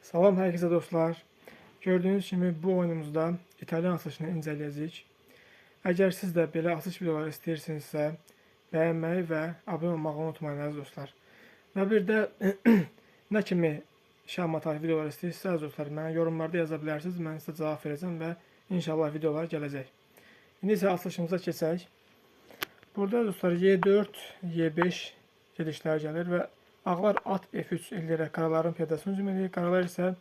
Salam hər kəsə dostlar. Gördüyünüz kimi bu oyunumuzda İtalyan açılışını incələyəcəyik. Əgər siz də belə açılış videoları istəyirsinizsə, bəyənməyi və abunə olmağı unutmayın əziz dostlar. Və bir də nə kimi şahmat videolar istəyirsinizsə dostlar, mənə yorumlarda yaza bilərsiniz. Mən sizə cavab verəcəm və inşallah videolar gələcək. İndi isə açılışımıza keçək. Burada dostlar Y4, Y5 gedişləri gəlir və ağlar at F3 eləyərək qaraların piyadasını hücum edir. Qaralar isə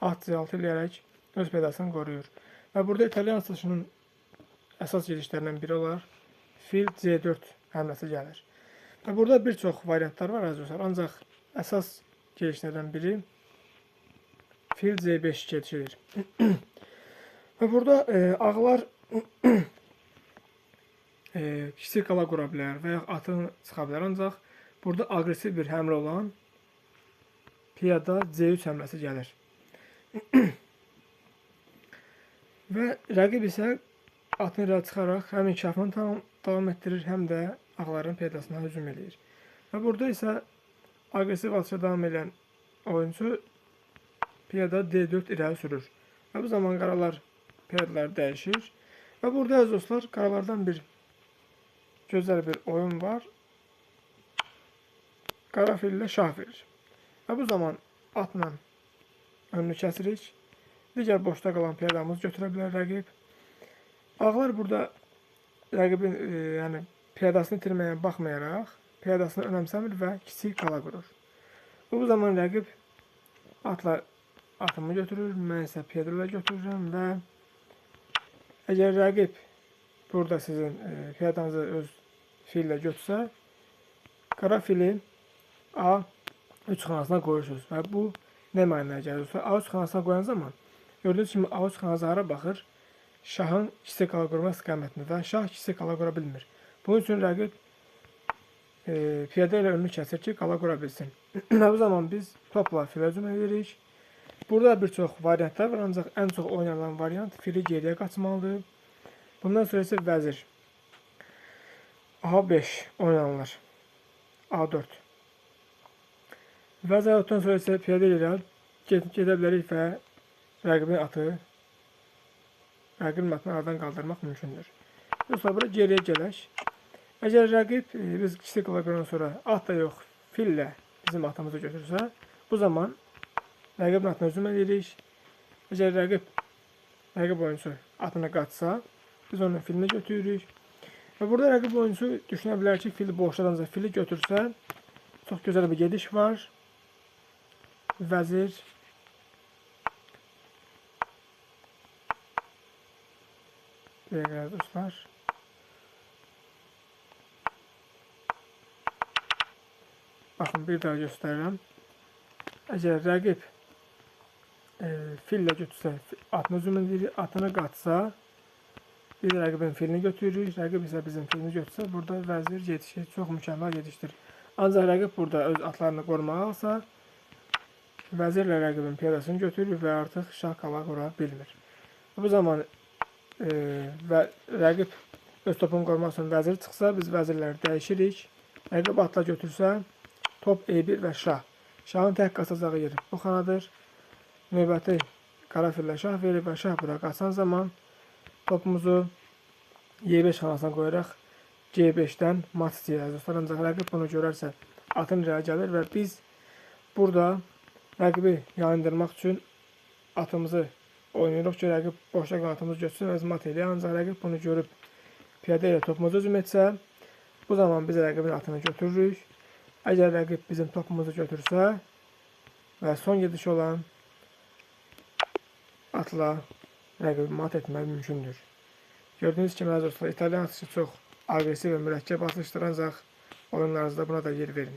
at C6 eləyərək öz piyadasını qoruyur. Və burada İtalyan açılışının əsas gedişlərindən biri olar fil C4 həmləsi gəlir. Və burada bir çox variantlar var əzizlər. Ancaq əsas gedişlərdən biri fil C5 gedişidir. Və burada ağlar kiçik qala qura bilər və ya atını çıxa bilər. Ancaq burada aqressiv bir həmlə olan piyada C3 həmləsi gəlir. Və rəqib isə atını irəli çıxaraq həm inkişafını davam etdirir, həm də ağların piyadasına hücum edir. Və burada isə aqressiv atışa davam edən oyuncu piyada D4 irəli sürür. Və bu zaman qaralar piyadalar dəyişir. Və burada əziz dostlar, qaralardan bir gözəl bir oyun var. Qara fil ilə şah verir. Və bu zaman atla önünü kəsirik. Digər boşda qalan piyadamızı götürə bilər rəqib. Ağlar burada rəqibin piyadasını itirməyə baxmayaraq piyadasını önəmsəmir və kiçik qala qurur. Bu zaman rəqib atla atımı götürür, mən isə piyada götürürəm və əgər rəqib burada sizin piyadanızı öz fillə götürsə, qara fili A3 xanasına qoyursunuz və bu nə mənaya gəlir? A3 xanasına qoyan zaman gördüyünüz kimi A3 xanası hara baxır? Şahın kiçik qala qurma istiqamətini və şah kiçik qala qura bilmir. Bunun üçün rəqib piyada ilə önünü kəsir ki, qala qura bilsin. Və bu zaman biz topla filə hücum edirik. Burada bir çox variantlar var, ancaq ən çox oynanan variant fili geriyə qaçmalıdır. Bundan sonra isə vəzir A5 oynanılır. A4. Vəzir A4-dan sonra isə piyada ilə gedə bilərik və rəqibin atını aradan qaldırmaq mümkündür. Dostlar, burada geriyə gələk. Əgər rəqib biz kiçik qala qurandan sonra at da yox, fillə bizim atımızı götürsə, bu zaman rəqibin atına hücum edirik. Əgər rəqib oyuncu atını qaçsa, biz onun filini götürürük. Və burada rəqib oyuncu düşünə bilər ki, fili boşladanca fili götürsə, çox gözəl bir gediş var. Vəzir deyək dostlar. Baxın, bir daha göstərirəm. Əgər rəqib fillə götürsə, atını hücum edirik, atını qaçsa, biz rəqibin filini götürürük, rəqib isə bizim filini götürsə, burada vəzir gedişi çox mükəmməl gedişdir. Ancaq rəqib burada öz atlarını qorumağa alsa, vəzirlə rəqibin piyadasını götürür və artıq şah qala qura bilmir. Bu zaman rəqib öz topunu qorumaq üçün vəzir çıxsa, biz vəzirləri dəyişirik. Rəqib atla götürsə, top E1 və şah. Şahın tək qaçacağı yer bu xanadır. Növbəti qara fillə şah verir və şah bura qaçan zaman topumuzu Y5 xanasına qoyaraq G5-dən mat istəyir. Ancaq rəqib bunu görərsə atın irəli gəlir və biz burada rəqibi yayındırmaq üçün atımızı oynayırıq ki, rəqib boşda qalan atımızı götürsün, öz mat eləyir. Ancaq rəqib bunu görüb piyada ilə topumuzu hücum etsə, bu zaman biz rəqibin atını götürürük. Əgər rəqib bizim topumuzu götürsə və son gediş olan atla rəqibi mat etmək mümkündür. Gördüyünüz kimi əziz dostlar, İtalyan açışı çox aqressiv və mürəkkəb açılışdır, ancaq oyunlarınızda buna da yer verin.